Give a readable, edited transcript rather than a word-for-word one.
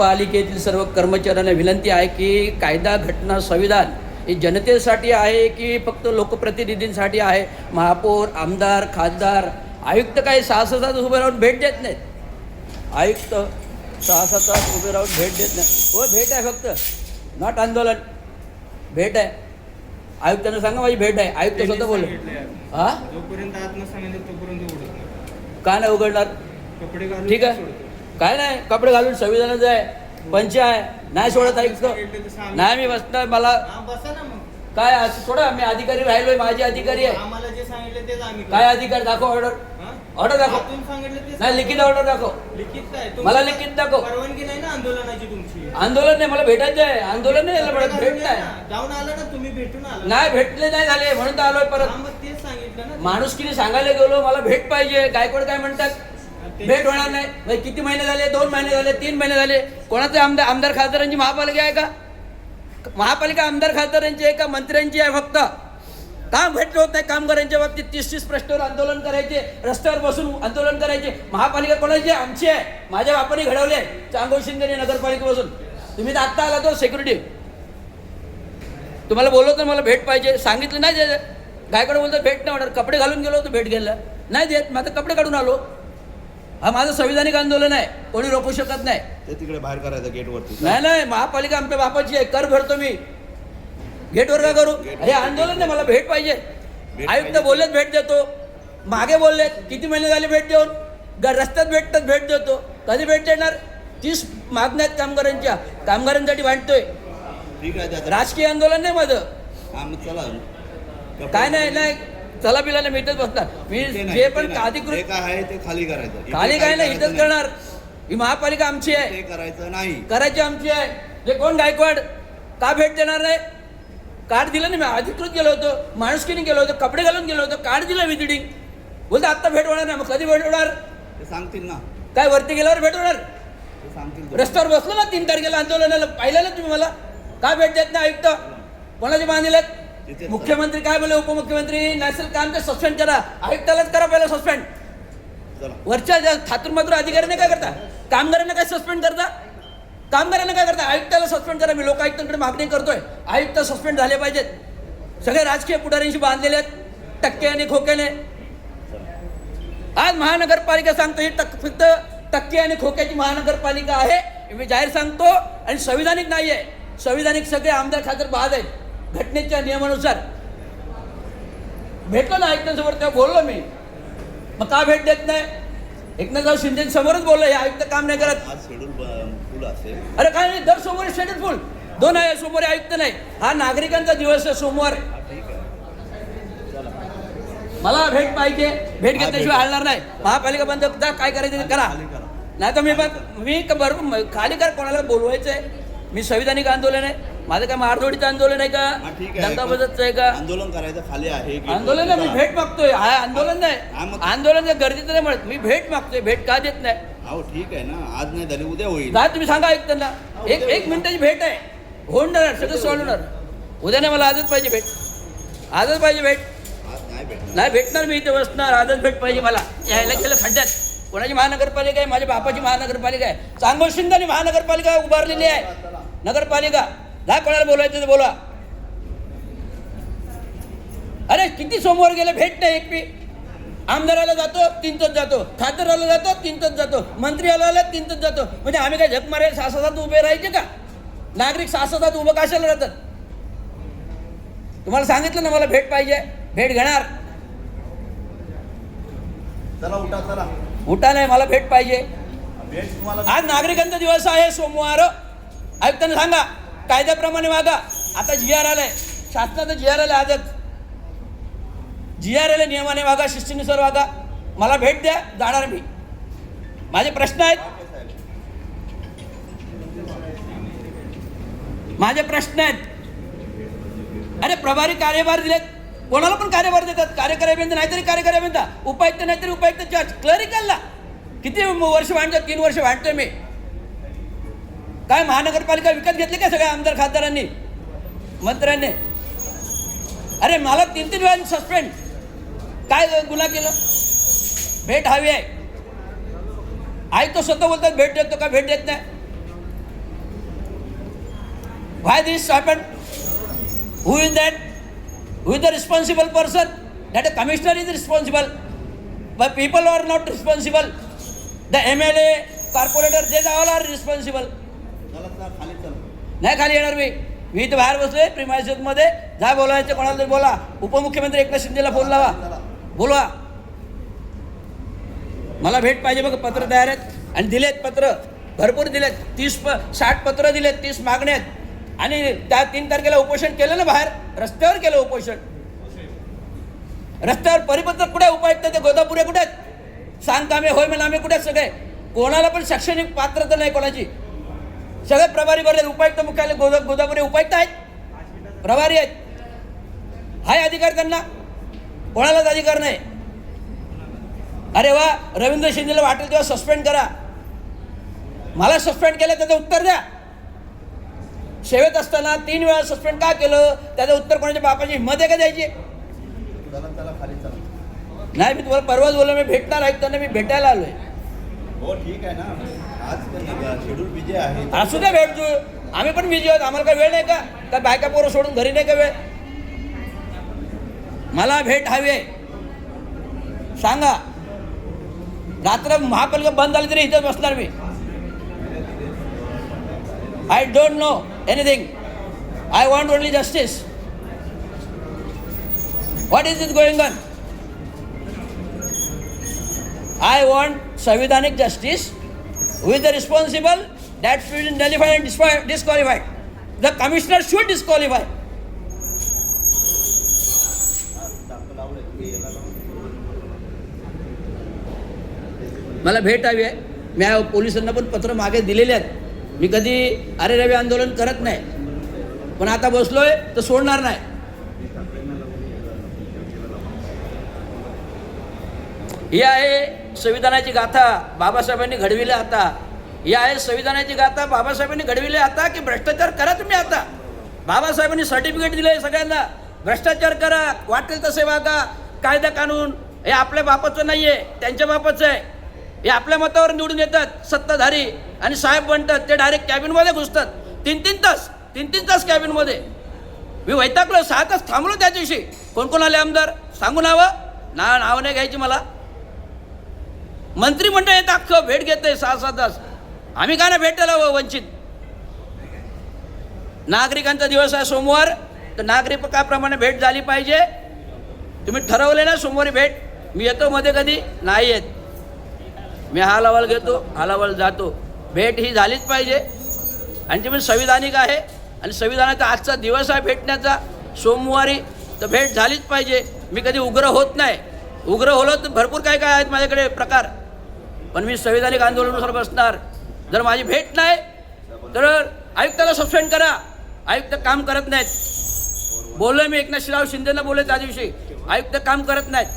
महानगरपालिकेतील सर्व कर्मचाऱ्यांना विनंती आहे की कायदा घटना संविधान हे जनतेसाठी आहे की फक्त लोकप्रतिनिधींसाठी आहे. महापौर, आमदार, खासदार, आयुक्त काही 6-6 तास उभे राहून भेट देत नाहीत. आयुक्त 6-6 तास उभे राहून भेट देत नाही. हो, भेट आहे फक्त, नॉट आंदोलन, भेट आहे. आयुक्तांना सांगा माझी भेट आहे. आयुक्त स्वतः बोलले. हां, जोपर्यंत आत न सांगितलं तोपर्यंत उघडत नाही. का नाही उघडणार? कपडे घालून ठीक आहे, काय नाही, कपडे घालून संविधानाचं आहे, पंच आहे, नाही सोडत आयुक्त. नाही मी बसणार, मला बसा ना मग. काय असं सोडा, मी अधिकारी राहिलोय, माझे अधिकारी आहे. आम्हाला जे सांगितलं तेच आम्ही काय अधिकार दाखव, ऑर्डर, ऑर्डर दाखव. आतून सांगितलं तेच. नाही, लिखित ऑर्डर दाखव. लिखित काय? मला लिखित दाखव. परवानगी नाही ना आंदोलनाची तुमची. आंदोलन नाही, मला भेटायचं आहे. आंदोलन नाही झालं, मला भेट नाही. जाऊन आला ना तुम्ही, भेटून आला. नाही, भेटले नाही झाले म्हणून तर आलोय परत. मग तेच सांगितलं ना. माणुसकीने सांगायला गेलो, मला भेट पाहिजे. गायकवाड काय म्हणतात, भेट होणार नाही. म्हणजे किती महिने झाले? 2 महिने झाले, 3 महिने झाले. कोणाचे आमदार खासदारांची महापालिका आहे का? महापालिका आमदार खासदारांची आहे का मंत्र्यांची आहे? फक्त काम भेटलं होत नाही. कामगारांच्या बाबतीत 30-30 प्रश्नावर आंदोलन करायचे, रस्त्यावर बसून आंदोलन करायचे. महापालिका कोणाची? आमची आहे. माझ्या बापाने घडवले, चांगोल शिंदे नगरपालिकेपासून. तुम्ही तर आत्ता आला तो सिक्युरिटी. तुम्हाला बोलवतो मला भेट पाहिजे, सांगितलं नाही. गायकवाड बोलतो भेट नाही होणार. कपडे घालून गेलो होतो भेट घ्यायला, नाही देत. माझं कपडे काढून आलो. हा माझं संविधानिक आंदोलन आहे, कोणी रोखू शकत नाही. ते तिकडे बाहेर करायचं गेटवरती. नाही नाही, महापालिका आमच्या बापाची आहे, कर भरतो मी. गेटवर का करू? हे आंदोलन नाही, मला भेट पाहिजे. आयुक्त बोललेत भेट देतो, मागे बोललेत किती महिने झाले भेट देऊन. रस्त्यात भेटतात भेट देतो. कधी भेट देणार? 30 मागण्या आहेत कामगारांच्या, कामगारांसाठी भांडतोय. ठीक आहे, राजकीय आंदोलन नाही माझं. चला काय नाही, नाही चला बिला नाही, मी इथंच बसणार. मी जे पण अधिकृत काय आहे ते खाली करायचं. खाली काय नाही, इथंच करणार. ही महापालिका आमची आहे, ते करायचं नाही, करायची आमची आहे. जे कोण गायकवाड का भेट देणार नाही? कार्ड दिलं नाही, मी अधिकृत गेलो होतो, माणुसकीने गेलो होतो, कपडे घालून गेलो होतो, कार्ड दिलं विजिटिंग. बोलतो आत्ता भेट होणार नाही. मग कधी भेट होणार? ते सांगतील ना. काय वरती गेल्यावर भेट होणार? ते सांगतील. रस्त्यावर बसलो ना 3 तारखेला आंदोलनाला, पाहिलं ना तुम्ही मला. का भेट देत नाही आयुक्त? कोणाचे बांधिलेत? मुख्यमंत्री काय बोले, उपमुख्यमंत्री नॅशनल काम ते सस्पेंड करा. आयुक्तालाच करा पहिला सस्पेंड. वरच्या थातूर मात्र अधिकाऱ्यांना काय करता? कामगारांना काय सस्पेंड करता? कामगारांना काय करता? आयुक्ताला सस्पेंड करा. मी लोकायुक्तांकडे मागणी करतोय, आयुक्त सस्पेंड झाले पाहिजेत. सगळे राजकीय पुढाऱ्यांशी बांधलेले आहेत टक्क्याने खोक्याने. आज महानगरपालिका सांगतो ही फक्त टक्के आणि खोक्याची महानगरपालिका आहे, मी जाहीर सांगतो. आणि संविधानिक नाही आहे. संविधानिक सगळे आमदार खासदार बाद आहेत घटनेच्या नियमानुसार. भेटलो ना आयुक्तांसमोर, तेव्हा बोललो मी. मग का भेट देत नाही? एकनाथराव शिंदे समोरच बोललो, हे आयुक्त काम नाही करत. आज शेड्यूल फुल असेल. अरे काय नाही, दर सोमवारी शेड्यूल फुल. 2 आहे सोमवारी आयुक्त नाही. हा नागरिकांचा दिवस आहे सोमवार. मला भेट पाहिजे, भेट घेतल्याशिवाय हलणार नाही. महापालिका बंद काय करायचं ते करा. नाही तर मी बरोबर खाली कर. कोणाला बोलवायचंय? मी संविधानिक आंदोलन आहे माझं. काय मारदोडीचं आंदोलन आहे का? जनता मदतचं आहे का? आंदोलन करायचं खाली आहे. आंदोलन नाही, मी भेट मागतोय. हा आंदोलन नाही, आंदोलन गरजेचं नाही म्हणत. मी भेट मागतोय. भेट का देत नाही? हो ठीक आहे ना, आज नाही झाली उद्या होईल. काय तुम्ही सांगा आयुक्तांना. एक मिनिटाची भेट आहे, होणार सगळं सॉल्व होणार. उद्या नाही, मला आजच पाहिजे भेट. आजच पाहिजे भेट. नाही भेटणार, मी इथे बसणार. आजच भेट पाहिजे मला. यायला गेलं खड्ड्यात. कोणाची महानगरपालिका आहे? माझ्या बापाची महानगरपालिका आहे. चांगोल शिंदे महानगरपालिका उभारलेली आहे. नगरपालिका जा, कोणाला बोलायचं ते बोला. अरे किती सोमवार गेले, भेट नाही एक बी. आमदाराला जातो 3 तास जातो, खासदाराला जातो 3 तास जातो, मंत्री आला 3 तास जातो. म्हणजे आम्ही काय झक मारायला 6-6 तास उभे राहायचे का? नागरिक 6-6 तास उभं कशाला राहतात? तुम्हाला सांगितलं ना मला भेट पाहिजे, भेट घेणार. चला उठा, चला उठा. नाही, मला भेट पाहिजे. भेट तुम्हाला. आज नागरिकांचा दिवस आहे सोमवार. आयुक्तांना सांगा कायद्याप्रमाणे वागा. आता GR आलाय, शासनाचं GR आलं आजच. GR आले, नियमाने वागा, शिस्तीनुसार वागा. मला भेट द्या, जाणार मी. माझे प्रश्न आहेत, माझे प्रश्न आहेत. अरे प्रभारी कार्यभार दिलेत, कोणाला पण कार्यभार देतात. कार्यकारी अभियंता नाहीतरी कार्यकारी अभियंता, उपायुक्त नाहीतरी उपायुक्त, जज, क्लरिकलला किती वर्ष भांडतो? 3 वर्ष भांडतोय मी. काय महानगरपालिका विकत घेतली का सगळ्या आमदार खासदारांनी मंत्र्यांनी? अरे मला 3-3 वेळा सस्पेंड. काय गुन्हा केलं? भेट हवी आहे. आई तो स्वतः बोलतात भेट देतो का? भेट देत नाही. Why this happened? Who is that? Who is the responsible person? That a commissioner is responsible, but people are not responsible. The MLA, corporator, they all are responsible. चला चला खाली चला. नाही खाली येणार मी इथं बाहेर बसलोय प्रिमायसेस मध्ये. जा बोलायचं कोणाला तरी बोला. उपमुख्यमंत्री एकनाथ शिंदेला फोन लावा, बोलवा. मला भेट पाहिजे. बघ पत्र तयार आहेत आणि दिलेत पत्र भरपूर दिलेत. 60 पत्र दिलेत, 30 मागण्या आहेत. आणि त्या 3 तारखेला उपोषण केलं ना, बाहेर रस्त्यावर केलं उपोषण. रस्त्यावर परिपत्रक कुठे उपायुक्त ते गोदापुरे कुठे आहेत? सांगकामे होय नामे कुठे आहेत? सगळे कोणाला पण शैक्षणिक पात्रता नाही कोणाची. सगळे प्रभारी करतात. उपायुक्त मुख्यालय गोदापुरे उपायुक्त आहेत, प्रभारी आहेत. हाय अधिकार त्यांना, कोणालाच अधिकार नाही. अरे वा, रवींद्र शिंदेला वाटेल तेव्हा सस्पेंड करा. मला सस्पेंड केलं त्याचं उत्तर द्या. सेवेत असताना 3 वेळा सस्पेंड का केलं त्याचं उत्तर कोणाच्या बापाची हिंमत आहे का द्यायची? चला चला खाली चला. नाही, मी तुम्हाला परवाच बोललो मी भेटणार ऐकताना मी भेटायला आलोय. हो ठीक आहे ना, आज शेड्यूल बिजी आहे. असू द्या, भेटतो. आम्ही पण बिझी आहोत. आम्हाला काय वेळ नाही का? काय बायका पोरं सोडून घरी नाही का वेळ? मला भेट हवी आहे. सांगा. रात्र महापालिका बंद झाली तरी इथं बसणार मी. I don't know anything. I want only justice. What is it going on? I want संविधानिक justice with the responsible that should be nullified and disqualified. The commissioner should disqualify. मला भेट हवी आहे. मी पोलिसांना पण पत्र मागे दिलेले आहेत. मी कधी अरे रवी आंदोलन करत नाही, पण आता बसलोय तर सोडणार नाही. ही आहे संविधानाची गाथा बाबासाहेबांनी घडविली. आता ही आहे संविधानाची गाथा बाबासाहेबांनी घडविली. आता की भ्रष्टाचार करा तुम्ही. आता बाबासाहेबांनी सर्टिफिकेट दिले सगळ्यांना, भ्रष्टाचार करा, वाटेल तसे वागा. कायदा कानून हे आपल्या बापाचं नाही आहे, त्यांच्या बापाचं आहे. हे आपल्या मतावर निवडून येतात सत्ताधारी आणि साहेब बनतात. ते डायरेक्ट कॅबिनमध्ये घुसतात. 3-3 तास कॅबिनमध्ये. मी वैतागलो. 6 तास थांबलो त्या दिवशी. कोण आले आमदार सांगू नावं नाव नाही घ्यायची मला. मंत्रिमंडळ येतं अख्खं भेट घेतंय 6-7 तास. आम्ही का नाही भेटायला वंचित? नागरिकांचा दिवस आहे सोमवार, तर नागरिकाप्रमाणे भेट झाली पाहिजे. तुम्ही ठरवले ना सोमवारी भेट. मी येतो मध्ये कधी नाही येत. मी हा अहवाल घेतो, अहवाल जातो. भेट ही झालीच पाहिजे. आणि तुम्ही संविधानिक आहे आणि संविधानाचा आजचा दिवस आहे भेटण्याचा सोमवारी, तर भेट झालीच पाहिजे. मी कधी उग्र होत नाही. उग्र होलो तर भरपूर काय काय आहेत माझ्याकडे प्रकार, पण मी संविधानिक आंदोलनानुसार बसणार. जर माझी भेट नाही तर आयुक्ताला सस्पेंड करा. आयुक्त काम करत नाहीत. बोललोय मी एकनाथ शिंदेंना बोलले त्या दिवशी, आयुक्त काम करत नाहीत.